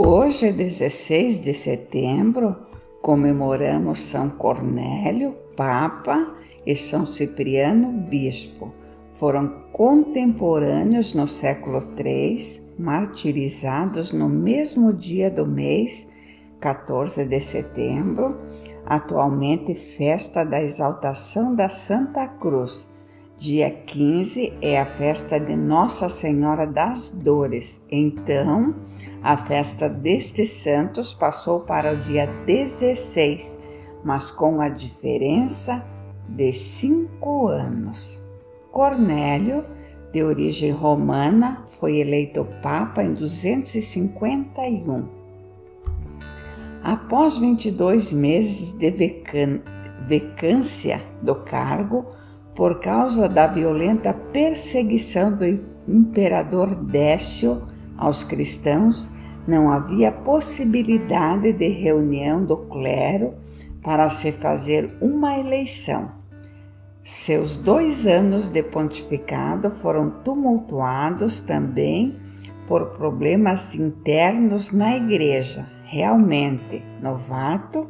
Hoje é 16 de setembro, comemoramos São Cornélio, Papa, e São Cipriano, Bispo. Foram contemporâneos no século III, martirizados no mesmo dia do mês, 14 de setembro, atualmente festa da exaltação da Santa Cruz. Dia 15 é a festa de Nossa Senhora das Dores. Então, a festa destes santos passou para o dia 16, mas com a diferença de 5 anos. Cornélio, de origem romana, foi eleito Papa em 251. Após 22 meses de vacância do cargo, por causa da violenta perseguição do imperador Décio aos cristãos, não havia possibilidade de reunião do clero para se fazer uma eleição. Seus 2 anos de pontificado foram tumultuados também por problemas internos na igreja. Realmente, novato,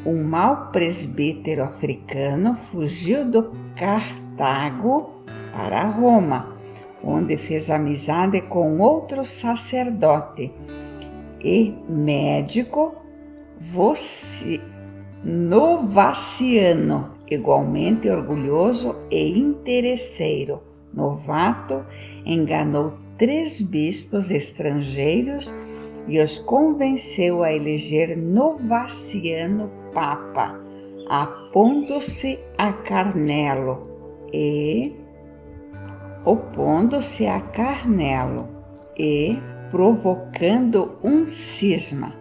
um mau presbítero africano fugiu do Cartago para Roma, onde fez amizade com outro sacerdote e médico Novaciano, igualmente orgulhoso e interesseiro. Novato enganou 3 bispos estrangeiros e os convenceu a eleger Novaciano Papa, opondo-se a Carnelo e provocando um cisma.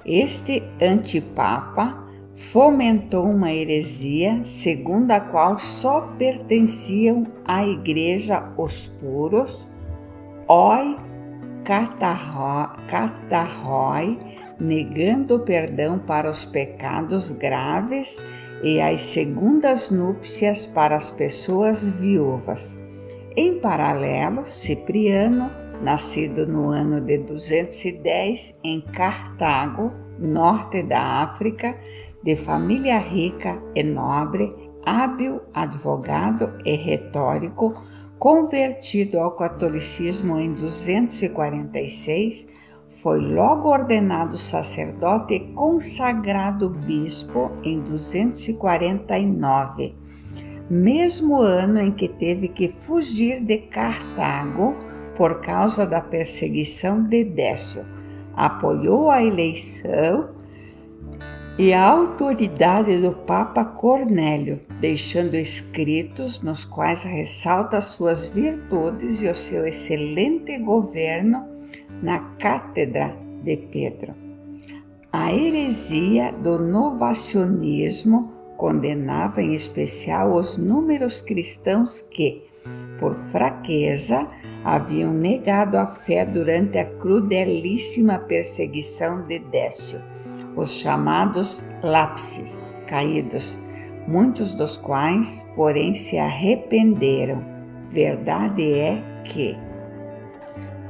Este antipapa fomentou uma heresia segundo a qual só pertenciam à igreja os puros, catarrói, negando perdão para os pecados graves e as segundas núpcias para as pessoas viúvas. Em paralelo, Cipriano, nascido no ano de 210 em Cartago, norte da África, de família rica e nobre, hábil advogado e retórico, convertido ao catolicismo em 246, foi logo ordenado sacerdote e consagrado bispo em 249, mesmo ano em que teve que fugir de Cartago por causa da perseguição de Décio. Apoiou a eleição e a autoridade do Papa Cornélio, deixando escritos nos quais ressalta suas virtudes e o seu excelente governo na Cátedra de Pedro. A heresia do novacionismo condenava em especial os números cristãos que, por fraqueza, haviam negado a fé durante a crudelíssima perseguição de Décio, os chamados lápis, caídos, muitos dos quais, porém, se arrependeram. Verdade é que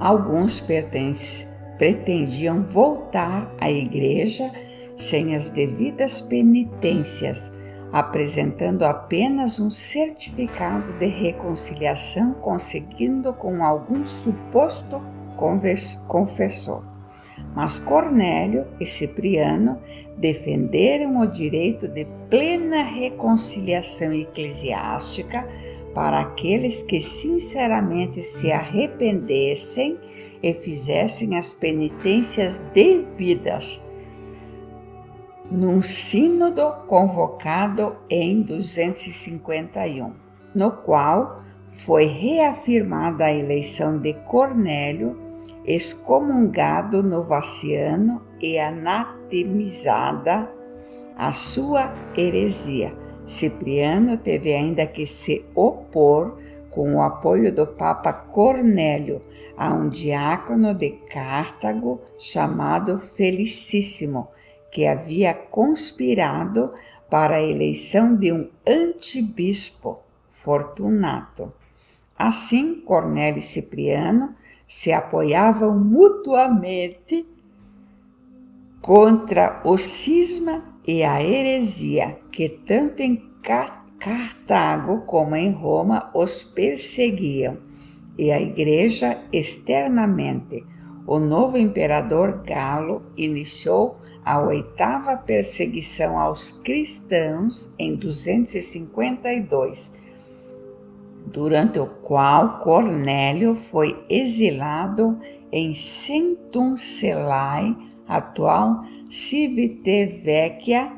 alguns pretendiam voltar à igreja sem as devidas penitências, apresentando apenas um certificado de reconciliação conseguido com algum suposto confessor. Mas Cornélio e Cipriano defenderam o direito de plena reconciliação eclesiástica para aqueles que sinceramente se arrependessem e fizessem as penitências devidas. Num sínodo convocado em 251, no qual foi reafirmada a eleição de Cornélio, excomungado Novaciano e anatemizada a sua heresia. Cipriano teve ainda que se opor, com o apoio do Papa Cornélio, a um diácono de Cartago chamado Felicíssimo, que havia conspirado para a eleição de um antibispo, Fortunato. Assim, Cornélio e Cipriano se apoiavam mutuamente contra o cisma e a heresia que tanto em Cartago como em Roma os perseguiam, e a igreja externamente. O novo imperador Galo iniciou a 8ª perseguição aos cristãos em 252, durante o qual Cornélio foi exilado em Centumcellae, atual Civitavecchia,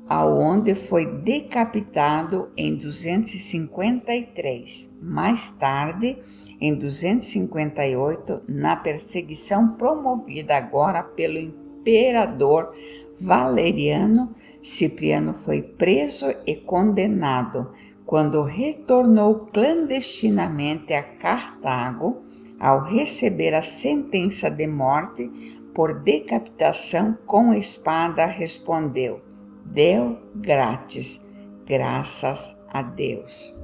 aonde foi decapitado em 253. Mais tarde, em 258, na perseguição promovida agora pelo imperador Valeriano, Cipriano foi preso e condenado. Quando retornou clandestinamente a Cartago, ao receber a sentença de morte por decapitação com espada, respondeu: Deu grátis, graças a Deus.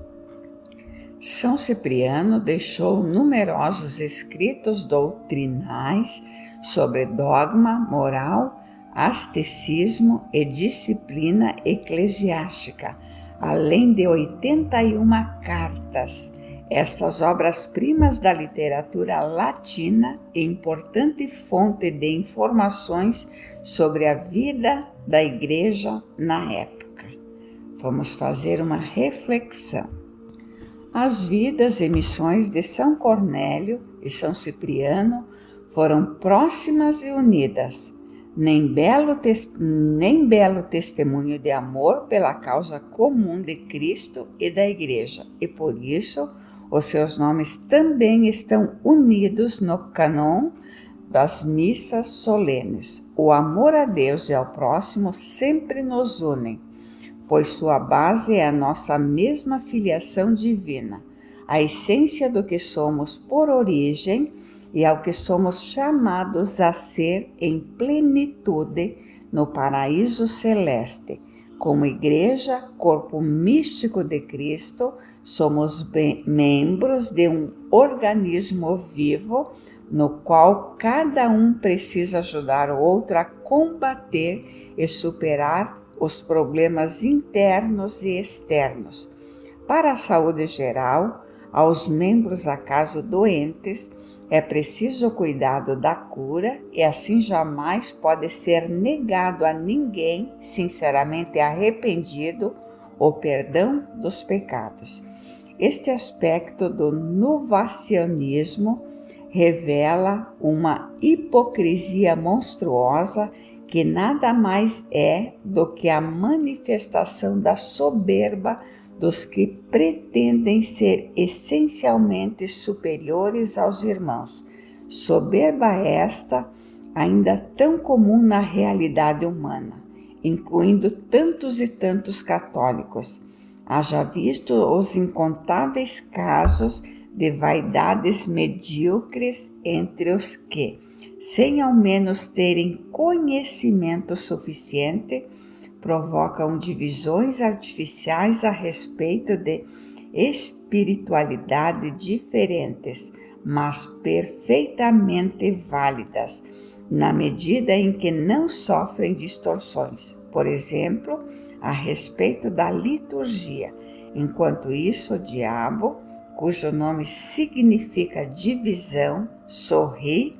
São Cipriano deixou numerosos escritos doutrinais sobre dogma, moral, asceticismo e disciplina eclesiástica, além de 81 cartas. Estas obras-primas da literatura latina e importante fonte de informações sobre a vida da igreja na época. Vamos fazer uma reflexão. As vidas e missões de São Cornélio e São Cipriano foram próximas e unidas. Nem belo testemunho de amor pela causa comum de Cristo e da Igreja, e por isso os seus nomes também estão unidos no cânon das missas solenes. O amor a Deus e ao próximo sempre nos unem, pois sua base é a nossa mesma filiação divina, a essência do que somos por origem e ao que somos chamados a ser em plenitude no paraíso celeste. Como igreja, corpo místico de Cristo, somos membros de um organismo vivo no qual cada um precisa ajudar o outro a combater e superar os problemas internos e externos. Para a saúde geral, aos membros acaso doentes, é preciso o cuidado da cura e assim jamais pode ser negado a ninguém sinceramente arrependido o perdão dos pecados. Este aspecto do novacionismo revela uma hipocrisia monstruosa que nada mais é do que a manifestação da soberba dos que pretendem ser essencialmente superiores aos irmãos. Soberba esta ainda tão comum na realidade humana, incluindo tantos e tantos católicos. Haja visto os incontáveis casos de vaidades medíocres entre os que, sem ao menos terem conhecimento suficiente, provocam divisões artificiais a respeito de espiritualidade diferentes, mas perfeitamente válidas, na medida em que não sofrem distorções. Por exemplo, a respeito da liturgia. Enquanto isso, o diabo, cujo nome significa divisão, sorri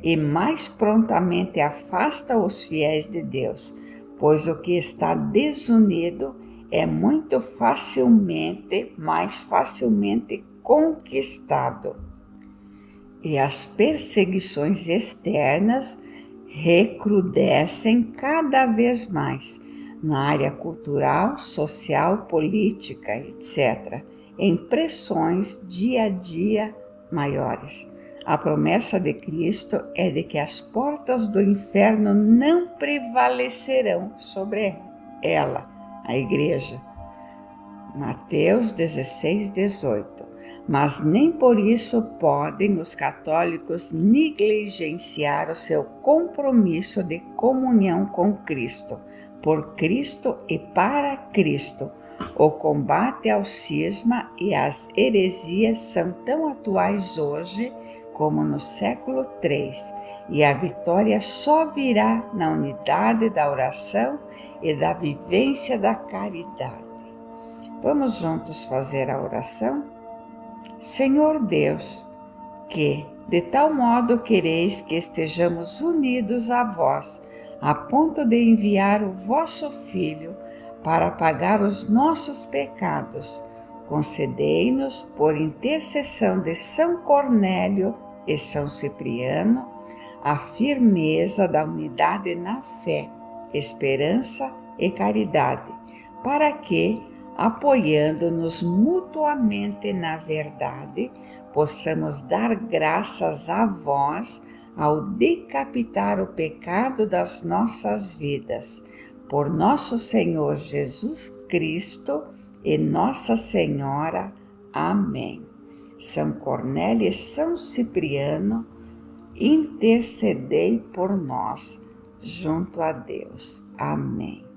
e mais prontamente afasta os fiéis de Deus, pois o que está desunido é mais facilmente conquistado. E as perseguições externas recrudescem cada vez mais na área cultural, social, política, etc., em pressões dia a dia maiores. A promessa de Cristo é de que as portas do inferno não prevalecerão sobre ela, a igreja. Mateus 16, 18. Mas nem por isso podem os católicos negligenciar o seu compromisso de comunhão com Cristo, por Cristo e para Cristo. O combate ao cisma e às heresias são tão atuais hoje como no século III, e a vitória só virá na unidade da oração e da vivência da caridade. Vamos juntos fazer a oração? Senhor Deus, que de tal modo quereis que estejamos unidos a vós, a ponto de enviar o vosso Filho para pagar os nossos pecados, concedei-nos, por intercessão de São Cornélio e São Cipriano, a firmeza da unidade na fé, esperança e caridade, para que, apoiando-nos mutuamente na verdade, possamos dar graças a vós ao decapitar o pecado das nossas vidas. Por nosso Senhor Jesus Cristo e Nossa Senhora. Amém. São Cornélio e São Cipriano, intercedei por nós junto a Deus. Amém.